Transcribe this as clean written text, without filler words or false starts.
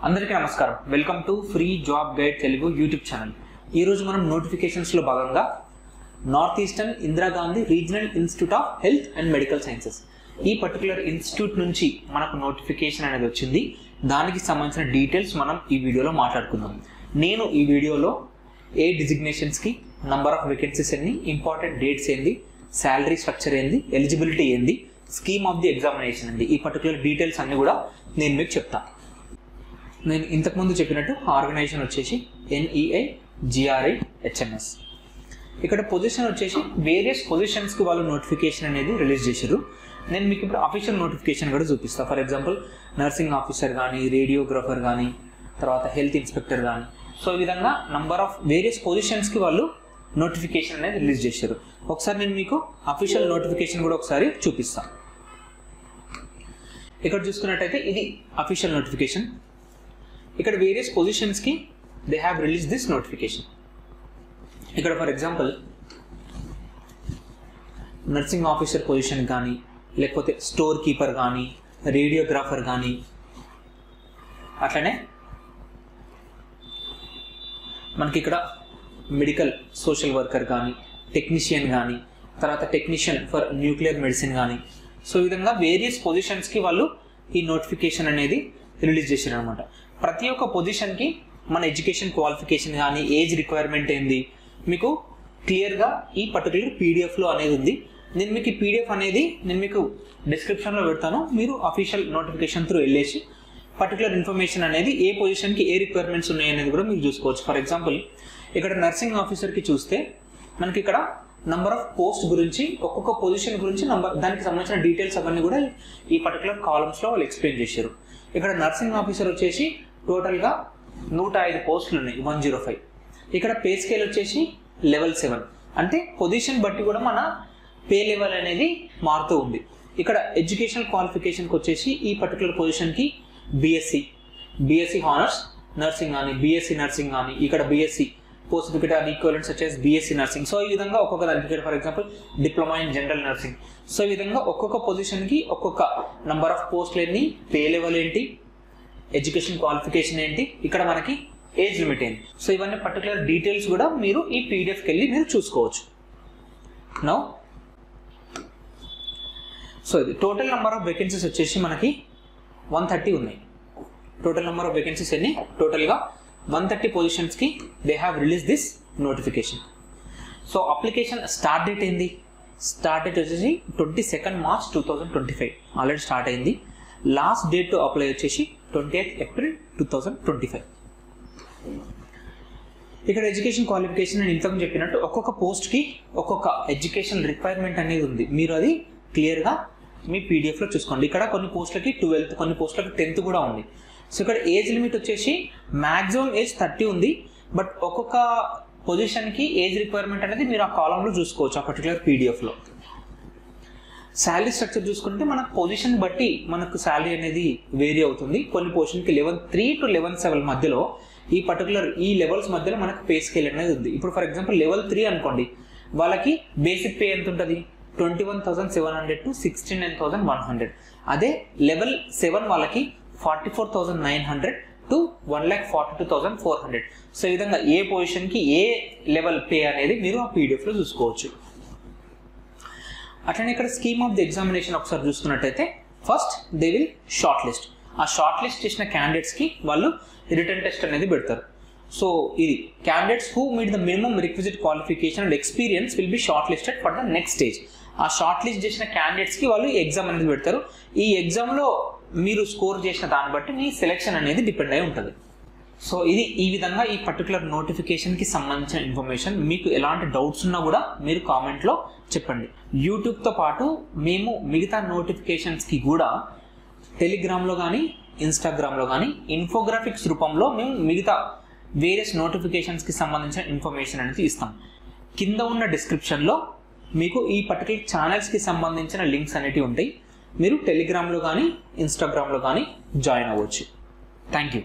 అందరికీ నమస్కారం. Welcome to free job guide Telugu YouTube channel. ఈరోజు మనం నోటిఫికేషన్స్లో భాగంగా north eastern Indira Gandhi regional institute of health and medical sciences ఈ పర్టికులర్ ఇన్స్టిట్యూట్ నుంచి మనకు నోటిఫికేషన్ అనేది వచ్చింది. దానికి సంబంధించిన డీటెయిల్స్ మనం ఈ వీడియోలో మాట్లాడుకుందాం. నేను ఈ వీడియోలో ఏ డిజిగ్నేషన్స్కి, నంబర్ ఆఫ్ వేకెన్సీస్ ఎన్ని, ఇంపార్టెంట్ డేట్స్ ఏంది, శాలరీ స్ట్రక్చర్ ఏంది, ఎలిజిబిలిటీ ఏంది, స్కీమ్ ఆఫ్ ది ఎగ్జామినేషన్ ఏంది, ఈ పర్టికులర్ డీటెయిల్స్ అన్ని కూడా నేను మీకు చెప్తాను. నేను ఇంతకుముందు చెప్పినట్టు ఆర్గనైజేషన్ వచ్చేసి NEI GRI HMS. ఇక్కడ పొజిషన్ వచ్చేసి వేరియస్ పొజిషన్స్కి వాళ్ళు నోటిఫికేషన్ అనేది రిలీజ్ చేశారు. నేను మీకు ఇప్పుడు అఫీషియల్ నోటిఫికేషన్ కూడా చూపిస్తాను. ఫర్ ఎగ్జాంపుల్ నర్సింగ్ ఆఫీసర్ కానీ, రేడియోగ్రాఫర్ కానీ, తర్వాత హెల్త్ ఇన్స్పెక్టర్ కానీ. సో ఈ విధంగా నంబర్ ఆఫ్ వేరియస్ పొజిషన్స్కి వాళ్ళు నోటిఫికేషన్ అనేది రిలీజ్ చేశారు. ఒకసారి నేను మీకు అఫీషియల్ నోటిఫికేషన్ కూడా ఒకసారి చూపిస్తాను. ఇక్కడ చూసుకున్నట్టయితే ఇది అఫీషియల్ నోటిఫికేషన్. ఇక్కడ వేరియస్ పొజిషన్స్కి they have release this notification. ఇక్కడ for example nursing officer position కానీ, లేకపోతే స్టోర్ కీపర్ కానీ, రేడియోగ్రాఫర్ కానీ, అట్లనే మనకి ఇక్కడ మెడికల్ సోషల్ వర్కర్ కానీ, టెక్నీషియన్ కానీ, తర్వాత టెక్నీషియన్ ఫర్ న్యూక్లియర్ మెడిసిన్ కానీ. సో ఈ విధంగా వేరియస్ పొజిషన్స్కి వాళ్ళు ఈ నోటిఫికేషన్ అనేది రిలీజ్ చేశారు అనమాట. ప్రతి ఒక్క పొజిషన్కి మన ఎడ్యుకేషన్ క్వాలిఫికేషన్ కానీ, ఏజ్ రిక్వైర్మెంట్ ఏంది మీకు క్లియర్గా ఈ పర్టికులర్ పీడిఎఫ్లో అనేది ఉంది. నేను మీకు ఈ పీడిఎఫ్ అనేది నేను మీకు డిస్క్రిప్షన్లో పెడతాను. మీరు అఫీషియల్ నోటిఫికేషన్ త్రూ వెళ్ళేసి పర్టికులర్ ఇన్ఫర్మేషన్ అనేది ఏ పొజిషన్కి ఏ రిక్వైర్మెంట్స్ ఉన్నాయి అనేది కూడా మీరు చూసుకోవచ్చు. ఫర్ ఎగ్జాంపుల్ ఇక్కడ నర్సింగ్ ఆఫీసర్కి చూస్తే మనకి ఇక్కడ నంబర్ ఆఫ్ పోస్ట్ గురించి, ఒక్కొక్క పొజిషన్ గురించి దానికి సంబంధించిన డీటెయిల్స్ అవన్నీ కూడా ఈ పర్టికులర్ కాలమ్స్లో వాళ్ళు ఎక్స్ప్లెయిన్ చేశారు. ఇక్కడ నర్సింగ్ ఆఫీసర్ వచ్చేసి టోటల్గా 105 పోస్టులు ఉన్నాయి, 105. ఇక్కడ పే స్కేల్ వచ్చేసి లెవెల్ 7. అంటే పొజిషన్ బట్టి కూడా మన పే లెవెల్ అనేది మారుతూ ఉంది. ఇక్కడ ఎడ్యుకేషనల్ క్వాలిఫికేషన్కి వచ్చేసి ఈ పర్టికులర్ పొజిషన్కి బీఎస్సీ హానర్స్ నర్సింగ్ కానీ, బీఎస్సీ నర్సింగ్ కానీ, ఇక్కడ BSc post certificate and equivalents వచ్చేసి బీఎస్సీ నర్సింగ్. సో ఈ విధంగా ఒక్కొక్క దానికి for example diploma in general nursing. So ఈ విధంగా ఒక్కొక్క పొజిషన్కి ఒక్కొక్క నంబర్ ఆఫ్ పోస్టులు ఎన్ని, పే లెవెల్ ఏంటి, ఎడ్యుకేషన్ క్వాలిఫికేషన్ ఏంటి, ఇక్కడ మనకి ఏజ్ లిమిట్ ఏంటి. సో ఇవన్నీ పర్టికులర్ డీటెయిల్స్ కూడా మీరు ఈ పీడిఎఫ్కి వెళ్ళి మీరు చూసుకోవచ్చు. నౌ సో ఇది టోటల్ నెంబర్ ఆఫ్ వేకెన్సీస్ వచ్చేసి మనకి 130 ఉన్నాయి. టోటల్ నెంబర్ ఆఫ్ వేకెన్సీస్ ఎన్ని, టోటల్గా 130 పొజిషన్స్కి they have release this notification. So application start date ఏంది, స్టార్ట్ డేట్ వచ్చేసి 22 మార్చ్ 2025 ఆల్రెడీ స్టార్ట్ అయింది. లాస్ట్ డేట్ టు అప్లై వచ్చేసి 28 ఏప్రిల్ 2025. ఇక్కడ ఎడ్యుకేషన్ క్వాలిఫికేషన్ నేను ఇంతకు చెప్పినట్టు ఒక్కొక్క పోస్ట్కి ఒక్కొక్క ఎడ్యుకేషన్ రిక్వైర్మెంట్ అనేది ఉంది. మీరు అది క్లియర్గా మీ పీడిఎఫ్లో చూసుకోండి. ఇక్కడ కొన్ని పోస్టులకి 12, కొన్ని పోస్టులకి 10th కూడా ఉంది. సో ఇక్కడ ఏజ్ లిమిట్ వచ్చేసి మ్యాక్సిమం ఏజ్ 30 ఉంది. బట్ ఒక్కొక్క పొజిషన్కి ఏజ్ రిక్వైర్మెంట్ అనేది మీరు ఆ కాలంలో చూసుకోవచ్చు ఆ పర్టికులర్ పీడిఎఫ్లో. శాలరీ స్ట్రక్చర్ చూసుకుంటే మనకు పొజిషన్ బట్టి మనకు శాలరీ అనేది వేరీ అవుతుంది. కొన్ని పొజిషన్కి 11.3 to 11.7 మధ్యలో ఈ పర్టికులర్ ఈ లెవెల్స్ మధ్యలో మనకు పే స్కేల్ అనేది ఉంది. ఇప్పుడు ఫర్ ఎగ్జాంపుల్ లెవెల్ 3 అనుకోండి, వాళ్ళకి బేసిక్ పే ఎంత ఉంటుంది, 21,700 to 69,100. అదే లెవెల్ 7 వాళ్ళకి 44,900 to 1,42,400. సో ఈ విధంగా ఏ పొజిషన్కి ఏ లెవెల్ పే అనేది మీరు ఆ పీడిఎఫ్లో చూసుకోవచ్చు. అట్లనే ఇక్కడ స్కీమ్ ఆఫ్ ది ఎగ్జామినేషన్ ఒకసారి చూసుకున్నట్టయితే first they will short list. ఆ షార్ట్ లిస్ట్ చేసిన క్యాండిడేట్స్కి వాళ్ళు రిటర్న్ టెస్ట్ అనేది పెడతారు. సో ఇది candidates who meet the minimum requisite qualification and experience will be short listed for the next stage. ఆ షార్ట్ లిస్ట్ చేసిన క్యాండిడేట్స్కి వాళ్ళు ఎగ్జామ్ అనేది పెడతారు. ఈ ఎగ్జామ్లో మీరు స్కోర్ చేసిన దాన్ని బట్టి మీ సెలెక్షన్ అనేది డిపెండ్ అయి ఉంటుంది. సో ఇది ఈ విధంగా ఈ పర్టికులర్ నోటిఫికేషన్కి సంబంధించిన ఇన్ఫర్మేషన్. మీకు ఎలాంటి డౌట్స్ ఉన్నా కూడా మీరు కామెంట్లో చెప్పండి. యూట్యూబ్తో పాటు మేము మిగతా నోటిఫికేషన్స్కి కూడా టెలిగ్రామ్లో కానీ, ఇన్స్టాగ్రామ్లో కానీ ఇన్ఫోగ్రాఫిక్స్ రూపంలో మేము మిగతా వేరియస్ నోటిఫికేషన్స్కి సంబంధించిన ఇన్ఫర్మేషన్ అనేది ఇస్తాం. కింద ఉన్న డిస్క్రిప్షన్లో మీకు ఈ పర్టికులర్ ఛానల్స్కి సంబంధించిన లింక్స్ అనేటివి ఉంటాయి. మీరు టెలిగ్రామ్లో కానీ, ఇన్స్టాగ్రామ్లో కానీ జాయిన్ అవ్వచ్చు. Thank you.